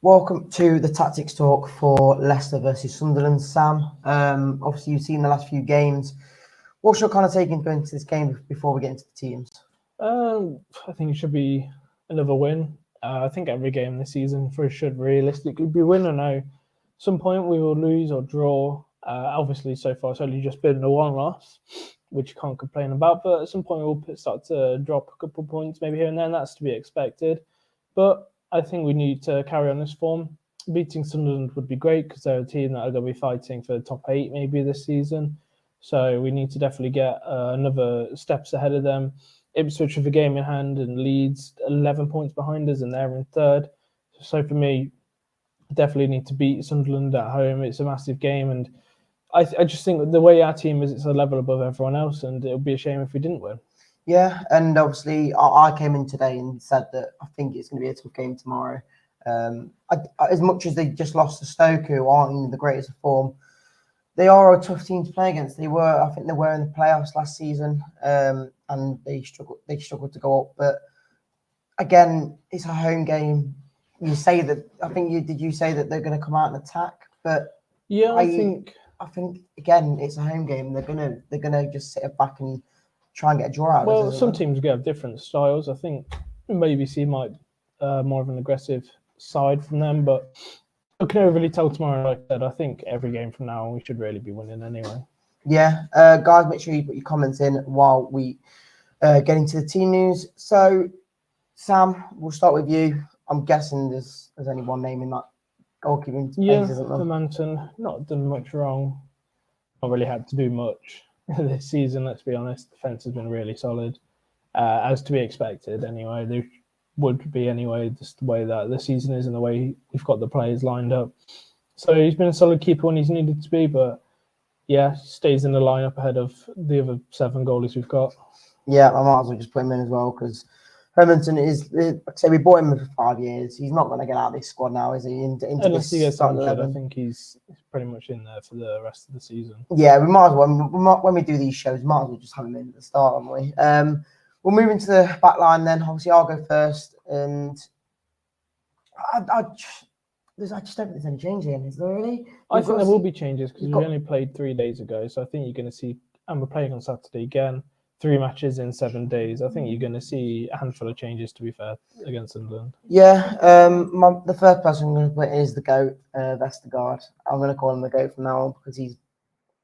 Welcome to the tactics talk for Leicester versus Sunderland, Sam. Obviously, you've seen the last few games. What's your kind of take into this game before we get into the teams? I think it should be another win. I think every game this season for us should realistically be win. I know some point we will lose or draw. Obviously, so far it's only just been a one loss, which you can't complain about. But at some point we'll start to drop a couple of points maybe here and there, and that's to be expected. But I think we need to carry on this form. Beating Sunderland would be great because they're a team that are going to be fighting for the top 8 maybe this season. So we need to definitely get another steps ahead of them. Ipswich with a game in hand and Leeds 11 points behind us and they're in third. So for me, definitely need to beat Sunderland at home. It's a massive game and I just think the way our team is, it's a level above everyone else and it would be a shame if we didn't win. Yeah, and obviously I came in today and said that I think it's going to be a tough game tomorrow. As much as they just lost to Stoke, who aren't in the greatest of form, they are a tough team to play against. I think they were in the playoffs last season, and they struggled to go up. But again, it's a home game. You say that. Did you say that they're going to come out and attack? But yeah, I think again, it's a home game. They're gonna just sit back and try and get a draw out. Well, some teams have different styles. I think maybe see might more of an aggressive side from them, but I can never really tell tomorrow. Like I said, I think every game from now on we should really be winning anyway. Yeah, guys, make sure you put your comments in while we get into the team news. So, Sam, we'll start with you. I'm guessing there's only one name in that goalkeeping space, isn't there? Manton, not done much wrong. Not really had to do much this season, let's be honest. Defence has been really solid, as to be expected anyway. There would be anyway, just the way that the season is and the way we've got the players lined up. So he's been a solid keeper when he's needed to be, but yeah, stays in the lineup ahead of the other 7 goalies we've got. Yeah, I might as well just put him in as well because Hermanson is, like I say, we bought him for 5 years. He's not going to get out of this squad now, is he? Unless he gets injured, I think he's pretty much in there for the rest of the season. Yeah, we might as well. When we do these shows, we might as well just have him in at the start, haven't we? We'll move into the back line then. Obviously, I'll go first. And I just don't think there's any change in, is there really? I think there will be changes because we only played 3 days ago. So I think you're going to see, and we're playing on Saturday again, 3 matches in 7 days. I think you're going to see a handful of changes, to be fair, against Sunderland. Yeah, the first person I'm going to put is the GOAT, Vestergaard. I'm going to call him the GOAT from now on because he's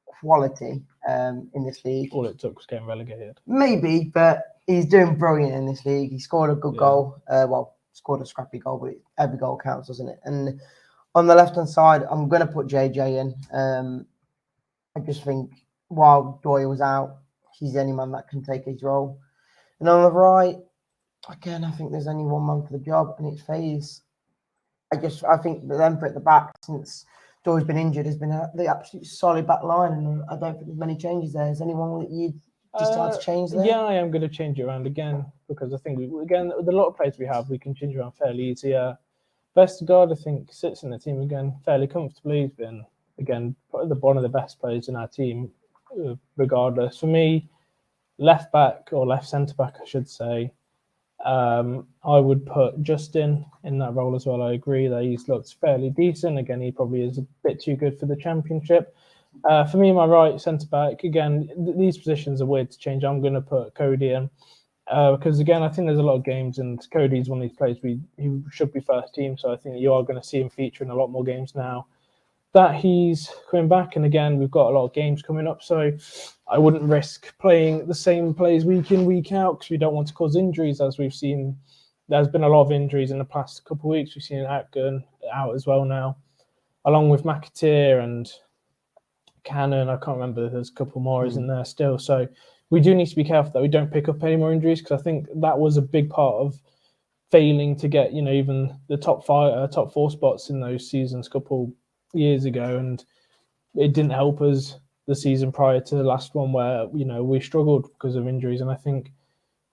quality in this league. All it took was getting relegated. Maybe, but he's doing brilliant in this league. He scored a good goal. Scored a scrappy goal, but every goal counts, doesn't it? And on the left-hand side, I'm going to put JJ in. I just think while Doyle was out, he's the only man that can take his role. And on the right, again, I think there's only one man for the job, and it's FaZe. I think the Emperor at the back, since Doyle's been injured, has been the absolute solid back line, and I don't think there's many changes there. Is anyone that you decide to change there? Yeah, I am going to change it around again because I think, with a lot of players we have, we can change around fairly easy. Vestergaard, I think, sits in the team again fairly comfortably. He's been, again, probably one of the best players in our team, regardless. For me, left back or left centre back, I should say, I would put Justin in that role as well. I agree that he's looked fairly decent. Again, he probably is a bit too good for the Championship. For me, my right centre back, again, these positions are weird to change. I'm going to put Cody in because, again, I think there's a lot of games, and Cody's one of these players he should be first team. So I think you are going to see him feature in a lot more games now that he's coming back. And again, we've got a lot of games coming up, so I wouldn't risk playing the same players week in, week out because we don't want to cause injuries, as we've seen. There's been a lot of injuries in the past couple of weeks. We've seen Atkin out as well now, along with McAteer and Cannon. I can't remember, there's a couple more isn't there still. So we do need to be careful that we don't pick up any more injuries because I think that was a big part of failing to get, even the top 4 spots in those seasons a couple years ago, and it didn't help us the season prior to the last one where we struggled because of injuries. And I think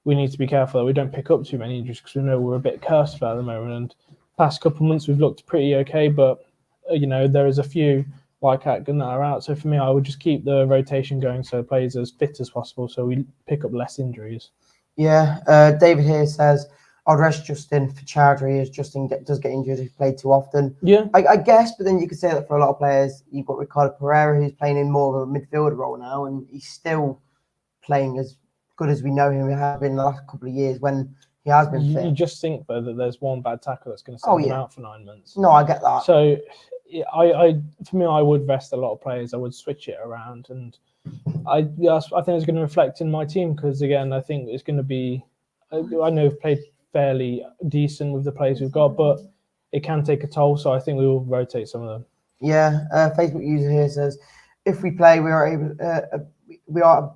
we need to be careful that we don't pick up too many injuries because we know we're a bit cursed at the moment. And past couple of months we've looked pretty okay, but there is a few like Atkin that are out. So for me, I would just keep the rotation going so players as fit as possible so we pick up less injuries. Yeah, David here says, I'd rest Justin for Chowdhury as Justin does get injured. He's played too often. Yeah. I guess, but then you could say that for a lot of players. You've got Ricardo Pereira, who's playing in more of a midfielder role now, and he's still playing as good as we know him have been in the last couple of years when he has been fit. You just think, though, that there's one bad tackle that's going to send him out for 9 months. No, I get that. So, for me, I would rest a lot of players. I would switch it around, and I think it's going to reflect in my team because, again, I think it's going to be. I know we've played fairly decent with the players we've got, but it can take a toll. So I think we will rotate some of them. Yeah, Facebook user here says, if we play, we are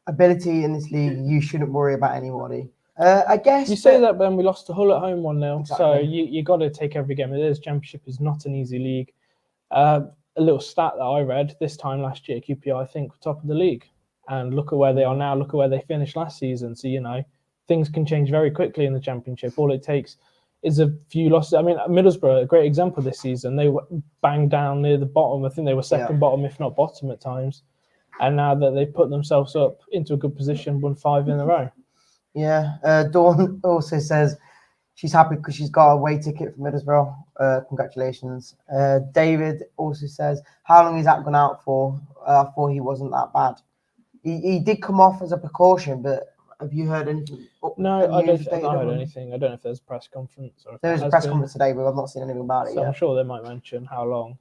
ability in this league. You shouldn't worry about anybody. I guess you say that, Ben. We lost to Hull at home 1-0, exactly. So you got to take every game. It is Championship is not an easy league. A little stat that I read this time last year, QPR I think were top of the league, and look at where they are now. Look at where they finished last season. So things can change very quickly in the Championship. All it takes is a few losses. I mean, Middlesbrough, a great example this season. They were banged down near the bottom. I think they were second bottom, if not bottom at times. And now that they've put themselves up into a good position, won 5 in a row. Yeah. Dawn also says she's happy because she's got a away ticket for Middlesbrough. Congratulations. David also says, how long is that gone out for? I thought he wasn't that bad. He did come off as a precaution, but have you heard anything? No, I don't think I heard anything. I don't know if there's a press conference. Or there was a press conference today, but I've not seen anything about it yet. I'm sure they might mention how long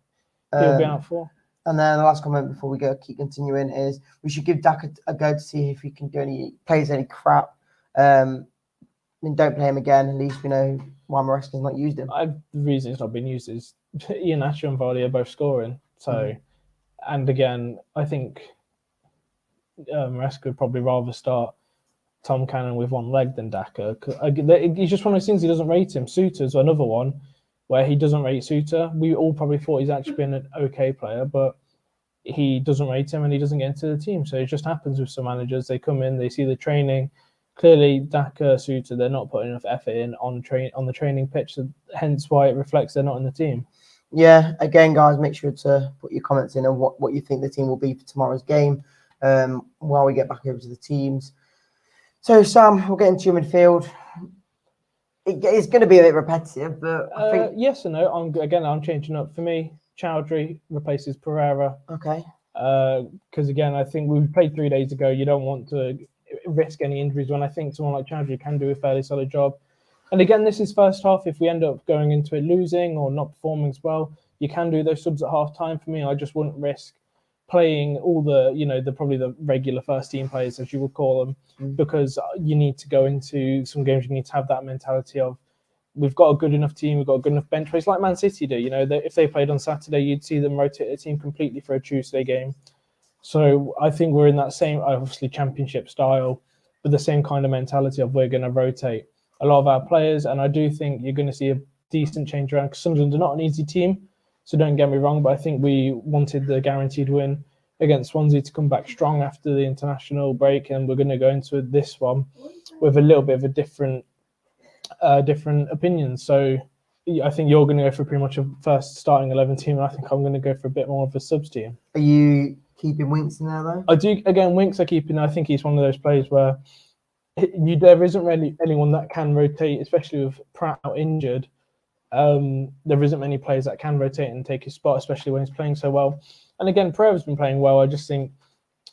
he'll be out for. And then the last comment before we keep continuing is we should give Dak a go to see if he can plays any crap. And don't play him again. At least we know why Maresca's not used him. The reason it's not been used is Ian Asher and Vardy are both scoring. So, and again, I think Maresca would probably rather start Tom Cannon with one leg than Daka. He's just one of those things he doesn't rate him. Suter's another one where he doesn't rate Suter. We all probably thought he's actually been an okay player, but he doesn't rate him and he doesn't get into the team. So it just happens with some managers. They come in, they see the training. Clearly, Daka, Suter, they're not putting enough effort in on the training pitch. So hence why it reflects they're not in the team. Yeah, again, guys, make sure to put your comments in on what you think the team will be for tomorrow's game while we get back over to the teams. So, Sam, we'll get into your midfield. It's going to be a bit repetitive, but I think... Yes and no. I'm changing up. For me, Chowdhury replaces Pereira. Okay. Because, again, I think we played 3 days ago. You don't want to risk any injuries when I think someone like Chowdhury can do a fairly solid job. And, again, this is first half. If we end up going into it losing or not performing as well, you can do those subs at half-time. For me, I just wouldn't risk playing all probably the regular first team players, as you would call them, because you need to go into some games. You need to have that mentality of we've got a good enough team, we've got a good enough bench players like Man City do. If they played on Saturday, you'd see them rotate the team completely for a Tuesday game. So I think we're in that same, obviously, Championship style, but the same kind of mentality of we're going to rotate a lot of our players. And I do think you're going to see a decent change around because Sunderland are not an easy team. So don't get me wrong, but I think we wanted the guaranteed win against Swansea to come back strong after the international break, and we're going to go into this one with a little bit of a different opinion. So I think you're going to go for pretty much a first starting 11 team, and I think I'm going to go for a bit more of a subs team. Are you keeping Winks in there, though? I do. Again, Winks I keep in. I think he's one of those players where there isn't really anyone that can rotate, especially with Pratt out injured. There isn't many players that can rotate and take his spot, especially when he's playing so well. And again, Pereira's been playing well. I just think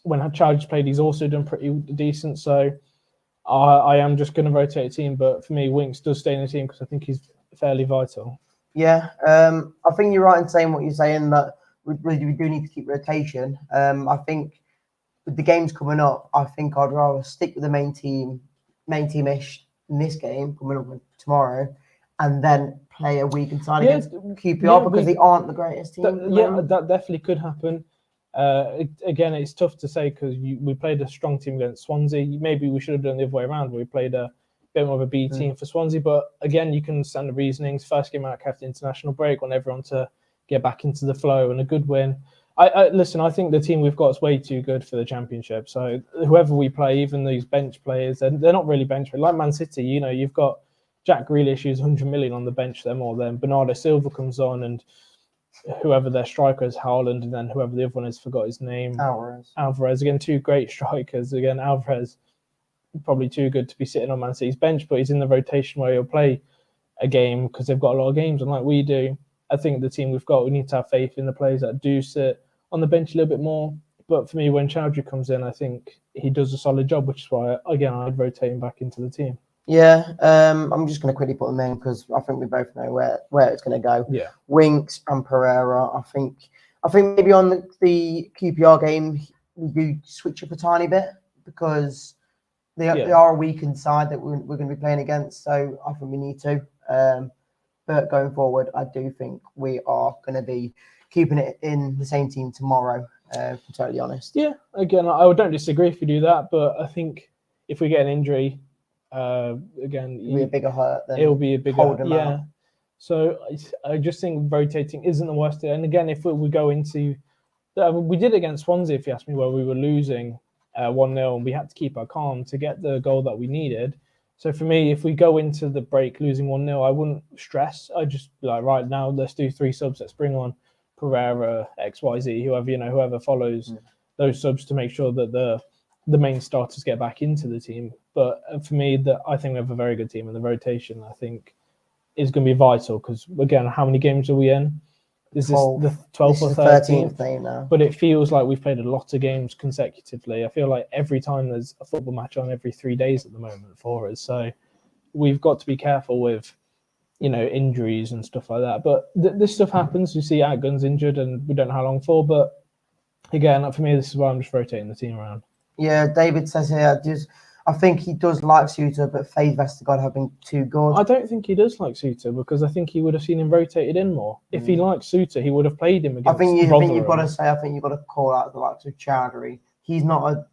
when Chowdhury's played, he's also done pretty decent. So I am just going to rotate a team. But for me, Winks does stay in the team because I think he's fairly vital. Yeah, I think you're right in saying what you're saying, that we do need to keep rotation. I think with the games coming up, I think I'd rather stick with the main team-ish in this game coming up tomorrow, and then play a week inside against QPR because they aren't the greatest team. That definitely could happen. Again, it's tough to say because we played a strong team against Swansea. Maybe we should have done the other way around. We played a bit more of a B team for Swansea. But again, you can understand the reasonings. First game out after the international break, want everyone to get back into the flow, and a good win. Listen, I think the team we've got is way too good for the Championship. So whoever we play, even these bench players, they're not really bench players. Like Man City, you've got Jack Grealish, who's 100 million on the bench there more than Bernardo Silva comes on, and whoever their striker is, Haaland, and then whoever the other one is, forgot his name. Alvarez. Again, two great strikers. Again, Alvarez, probably too good to be sitting on Man City's bench, but he's in the rotation where he'll play a game because they've got a lot of games, and like we do, I think the team we've got, we need to have faith in the players that do sit on the bench a little bit more. But for me, when Chowdhury comes in, I think he does a solid job, which is why, again, I'd rotate him back into the team. Yeah, I'm just going to quickly put them in because I think we both know where it's going to go. Yeah. Winks and Pereira. I think maybe on the QPR game we do switch up a tiny bit because they are a weakened side that we're going to be playing against. So I think we need to. But going forward, I do think we are going to be keeping it in the same team tomorrow. To be totally honest. Yeah. Again, I don't disagree if we do that, but I think if we get an injury. Again, it'll be a bigger hurt. It'll be a bigger, yeah. Out. So I just think rotating isn't the worst. And again, if we go into, we did it against Swansea, if you ask me, where we were losing 1-0 and we had to keep our calm to get the goal that we needed. So for me, if we go into the break losing 1-0, I wouldn't stress. I just be like, right now, let's do 3 subs. Let's bring on Pereira, XYZ, whoever follows those subs to make sure that the main starters get back into the team. But for me, I think we have a very good team, and the rotation, I think, is going to be vital because, again, how many games are we in? Is this the 12th or 13th? Day now. But it feels like we've played a lot of games consecutively. I feel like every time there's a football match on every 3 days at the moment for us. So we've got to be careful with, injuries and stuff like that. But this stuff happens. You see Atgun's injured and we don't know how long for. But again, for me, this is why I'm just rotating the team around. Yeah, David says here, I think he does like Suter, but Faye Vestergaard have been too good. I don't think he does like Suter because I think he would have seen him rotated in more. If he liked Suter, he would have played him against you've got to say, I think you've got to call out the likes of Chowdhury. He's not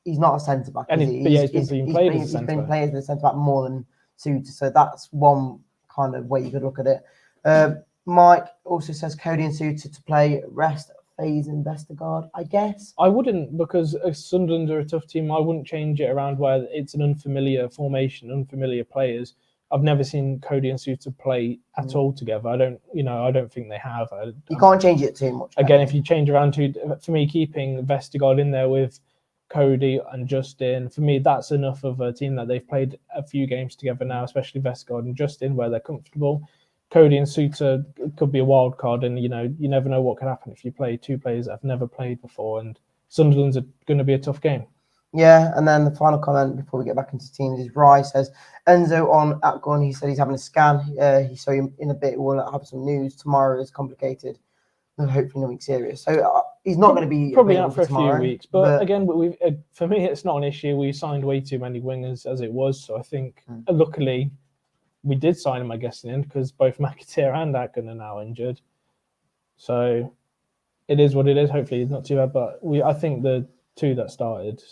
a centre back. He's been played as a centre back more than Suter, so that's one kind of way you could look at it. Mike also says Cody and Suter to play rest. Faze and Vestergaard, I guess. I wouldn't, because Sunderland are a tough team. I wouldn't change it around where it's an unfamiliar formation, unfamiliar players. I've never seen Cody and Suter play at all together. I don't think they have. You can't change it too much. Again, if you change around for me, keeping Vestergaard in there with Cody and Justin, for me, that's enough of a team that they've played a few games together now, especially Vestergaard and Justin, where they're comfortable. Cody and Suter could be a wild card, and you never know what could happen if you play 2 players that have never played before. And Sunderland's going to be a tough game. Yeah, and then the final comment before we get back into teams is Rye says Enzo on Atgun. He said he's having a scan. So in a bit we'll have some news. Tomorrow is complicated, and hopefully nothing serious. So he's not going to be probably out for tomorrow, a few weeks. But again, for me, it's not an issue. We signed way too many wingers as it was, so I think luckily. We did sign him, I guess, in the end because both McAteer and Atkin are now injured. So it is what it is. Hopefully it's not too bad. But I think the 2 that started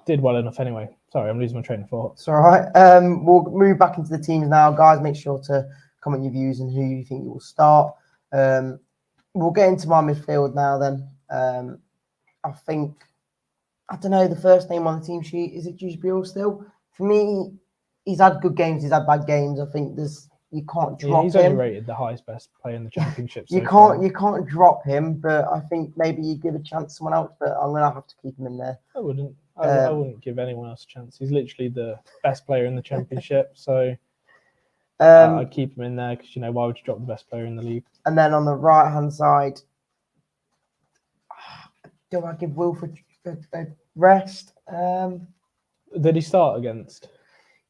did well enough anyway. Sorry, I'm losing my train of thought. It's all right. We'll move back into the teams now. Guys, make sure to comment your views and who you think you will start. We'll get into my midfield now then. I think, I don't know, the first name on the team sheet, is it Juice still? For me, he's had good games. He's had bad games. I think you can't drop him. He's only rated the highest best player in the championship. You can't drop him, but I think maybe you give a chance to someone else. But I'm gonna have to keep him in there. I wouldn't. I wouldn't give anyone else a chance. He's literally the best player in the championship. So I'd keep him in there because why would you drop the best player in the league? And then on the right hand side, do I give Wilfred a rest? Did he start against?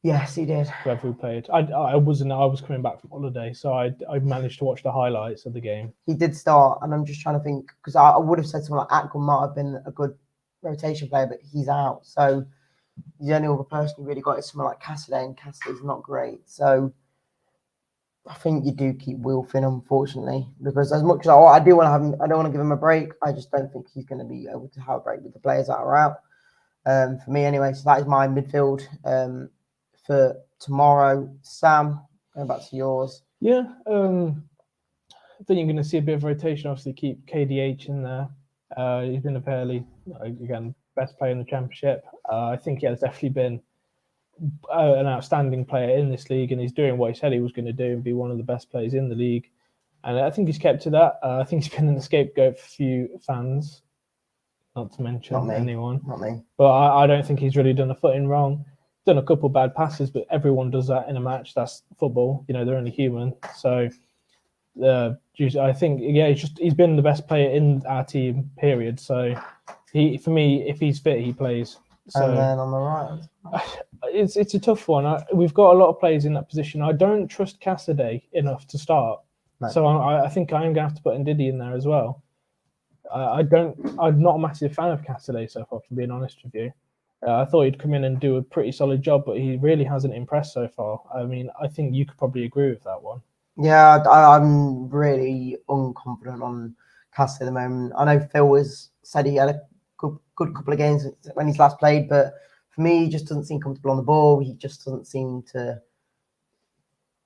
Yes, he did. Whoever we played. I was coming back from holiday, so I managed to watch the highlights of the game. He did start, and I'm just trying to think, because I would have said someone like Atkin might have been a good rotation player, but he's out. So the only other person who really got is someone like Cassidy, and Cassidy's not great. So I think you do keep Wilfin, unfortunately, because as much as I do want to have him, I don't want to give him a break. I just don't think he's going to be able to have a break with the players that are out. For me, anyway. So that is my midfield. For tomorrow. Sam, going back to yours. Yeah, I think you're going to see a bit of rotation. Obviously, keep KDH in there. He's been a fairly, again, best player in the championship. I think he has definitely been an outstanding player in this league, and he's doing what he said he was going to do and be one of the best players in the league. And I think he's kept to that. I think he's been an scapegoat for a few fans not to mention Not me. anyone. Not me. But I don't think he's really done a footing wrong. Done a couple bad passes, but everyone does that in a match. That's football. You know, they're only human. So I think, yeah, he's been the best player in our team, period. So for me, if he's fit, he plays. So And then on the right, it's a tough one. We've got a lot of players in that position. I don't trust Cassidy enough to start. No. So I think I am going to have to put Ndidi in there as well. I'm not a massive fan of Cassidy so far, from being honest with you. I thought he'd come in and do a pretty solid job, but he really hasn't impressed so far. I mean, I think you could probably agree with that one. Yeah, I'm really unconfident on Cassidy at the moment. I know Phil has said he had a good couple of games when he's last played, but for me, he just doesn't seem comfortable on the ball. He just doesn't seem to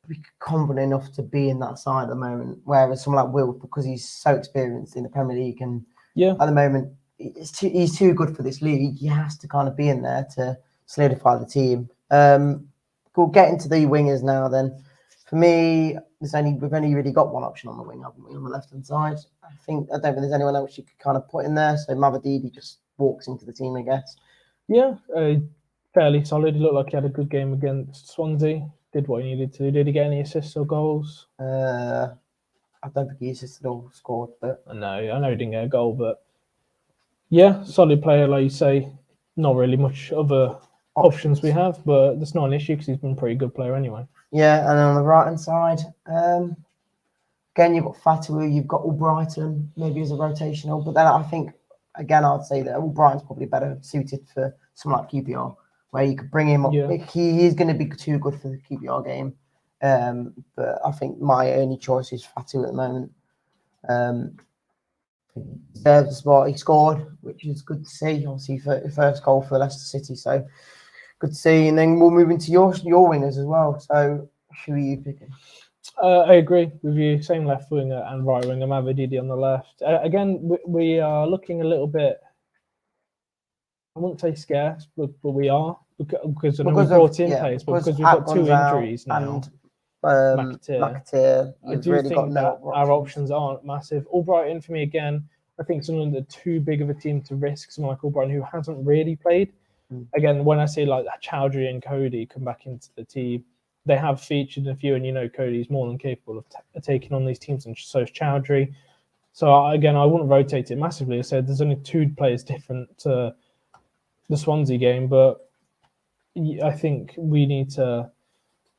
be confident enough to be in that side at the moment. Whereas someone like Will, because he's so experienced in the Premier League, and at the moment he's too good for this league. He has to kind of be in there to solidify the team. We'll get into the wingers now. Then, for me, we've only really got one option on the wing, haven't we? On the left hand side, I don't think there's anyone else you could kind of put in there. So Mavididi just walks into the team, I guess. Yeah, fairly solid. He looked like he had a good game against Swansea. Did what he needed to. Did he get any assists or goals? I don't think he assisted or scored, but no, I know he didn't get a goal, but yeah, solid player, like you say. Not really much other options we have, but that's not an issue because he's been a pretty good player anyway. Yeah, and then on the right hand side, again you've got Fatu, you've got Albrighton, maybe as a rotational, but then I think again I'd say that Albrighton's probably better suited for someone like QPR, where you could bring him up. Yeah. He is going to be too good for the QPR game, but I think my only choice is Fatu at the moment. Deserves the spot. He scored, which is good to see. Obviously, first goal for Leicester City, so good to see. And then we'll move into your wingers as well. So who are you picking? I agree with you. Same left winger and right winger. Mavididi on the left. Again, we are looking a little bit. I wouldn't say scarce, but we are because we brought in players, but because we've got two injuries now. And McAteer, I do think that our options aren't massive. Albrighton for me again. I think someone that's too big of a team to risk. Someone like Albrighton who hasn't really played. Again, when I say like Chowdhury and Cody come back into the team, they have featured a few, and Cody's more than capable of taking on these teams, and so is Chowdhury. So again, I wouldn't rotate it massively. I said there's only two players different to the Swansea game, but I think we need to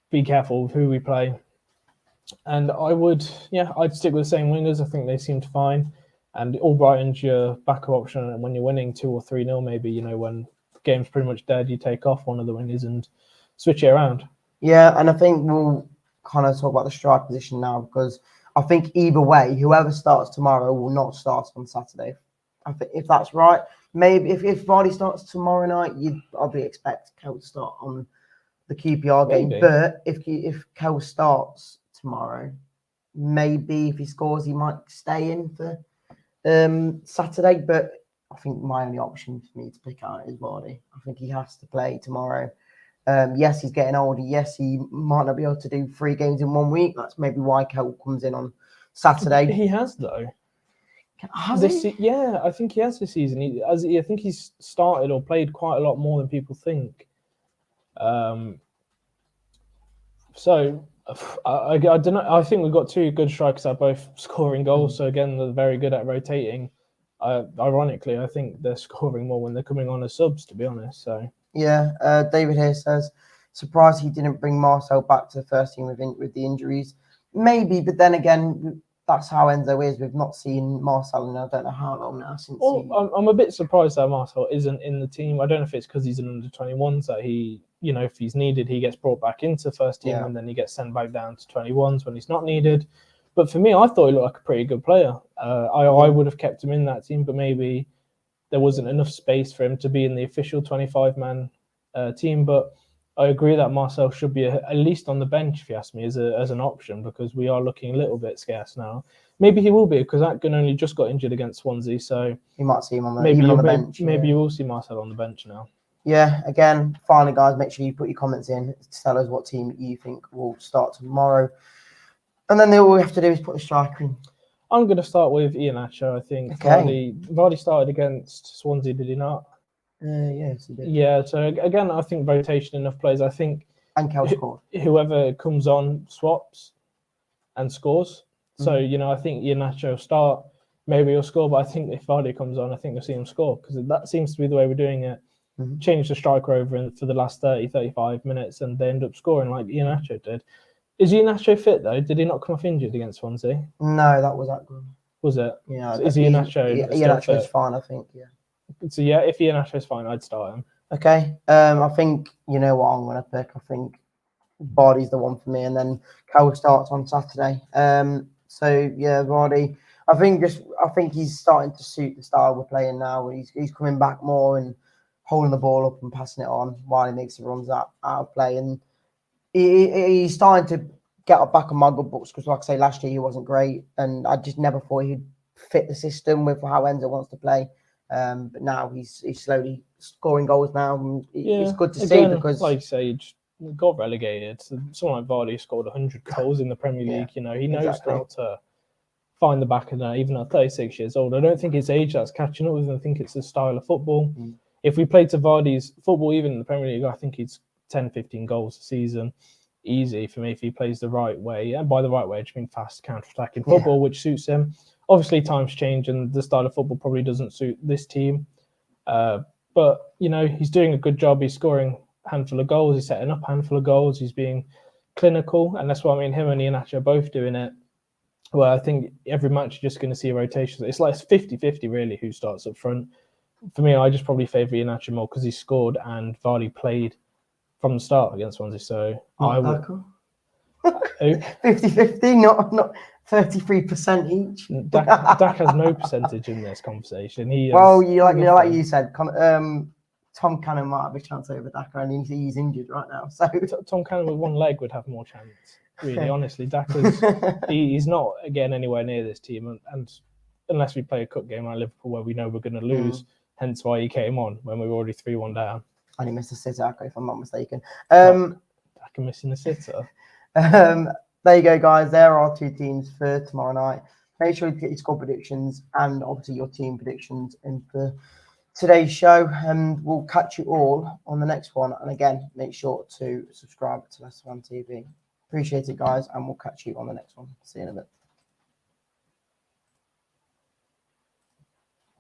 be careful with who we play. And I'd stick with the same wingers. I think they seemed fine. And Albrighton's your backup option. And when you're winning 2 or 3-0, maybe, when the game's pretty much dead, you take off one of the wingers and switch it around. Yeah, and I think we'll kind of talk about the strike position now, because I think either way, whoever starts tomorrow will not start on Saturday. I think if that's right, maybe if Vardy starts tomorrow night, you'd probably expect Kel to start on the QPR game. Maybe. But if Kel starts tomorrow, maybe if he scores, he might stay in for Saturday. But I think my only option for me to pick out is Vardy. I think he has to play tomorrow. Yes, he's getting older. Yes, he might not be able to do 3 games in 1 week. That's maybe why Kel comes in on Saturday. He has, though. Has he? Yeah, I think he has this season. I think he's started or played quite a lot more than people think. So I don't know. I think we've got 2 good strikers that are both scoring goals. So again, they're very good at rotating. Ironically, I think they're scoring more when they're coming on as subs, to be honest. So yeah, David here says, surprised he didn't bring Marcel back to the first team with the injuries. Maybe, but then again, that's how Enzo is. We've not seen Marcel in I don't know how long now since. I'm a bit surprised that Marcel isn't in the team. I don't know if it's because he's an under-21s that he, if he's needed, he gets brought back into first team and then he gets sent back down to 21s when he's not needed. But for me, I thought he looked like a pretty good player. I would have kept him in that team, but maybe there wasn't enough space for him to be in the official 25-man team. But I agree that Marcel should be at least on the bench, if you ask me, as an option, because we are looking a little bit scarce now. Maybe he will be, because Atkin only just got injured against Swansea, so you might see him on the bench. Maybe you will see Marcel on the bench now. Yeah, again, finally, guys, make sure you put your comments in to tell us what team you think will start tomorrow. And then all we have to do is put the striker in. I'm going to start with Iheanacho. I think Okay. Vardy started against Swansea, did he not? Yes, he did. Yeah. So again, I think rotation enough players. I think And Kel scored. whoever comes on swaps and scores. So I think Iheanacho will start. Maybe he'll score, but I think if Vardy comes on, I think you'll see him score because that seems to be the way we're doing it. Change the striker over for the last 30, 35 minutes, and they end up scoring like Iheanacho did. Is Iheanacho fit though? Did he not come off injured against Swansea? No, that was Akram. Was it? Yeah. So is Iheanacho still fit? Iheanacho's fine, I think. Yeah. So yeah, if Iheanacho's fine, I'd start him. Okay. I think you know what I'm going to pick. I think Vardy's the one for me, and then Cal starts on Saturday. So yeah, Vardy. I think he's starting to suit the style we're playing now. He's coming back more and holding the ball up and passing it on while he makes the runs out of play, and he's starting to get up back on my good books because, like I say, last year he wasn't great, and I just never thought he'd fit the system with how Enzo wants to play. But now he's slowly scoring goals now. And it's good to see because, like you say, he got relegated. So someone like Vardy scored 100 goals in the Premier League. He knows how to find the back of that, even at 36 years old. I don't think it's age that's catching up with him. I think it's the style of football. If we played to Vardy's football, even in the Premier League, I think he's 10, 15 goals a season. Easy for me if he plays the right way. And by the right way, I just mean fast counter-attacking football, which suits him. Obviously, times change and the style of football probably doesn't suit this team. But, he's doing a good job. He's scoring a handful of goals. He's setting up a handful of goals. He's being clinical. And that's why him and Iheanacho are both doing it. Well, I think every match you're just going to see a rotation. It's like 50-50 really who starts up front. For me, I just probably favour Iheanacho more because he scored and Vardy played from the start against Swansea. So I would. 50-50, not 33% each. Dak has no percentage in this conversation. Like you said, Tom Cannon might have a chance over Daka, and he's injured right now. So Tom Cannon with one leg would have more chance. Really, honestly, Daka's he's not again anywhere near this team, and unless we play a cup game like Liverpool where we know we're going to lose, hence why he came on when we were already 3-1 down. And he missed a sitter, if I'm not mistaken. Daka missing a sitter. There you go, guys. There are our two teams for tomorrow night. Make sure you get your score predictions and obviously your team predictions in for today's show. And we'll catch you all on the next one. And again, make sure to subscribe to Leicester Fan TV. Appreciate it, guys. And we'll catch you on the next one. See you in a bit.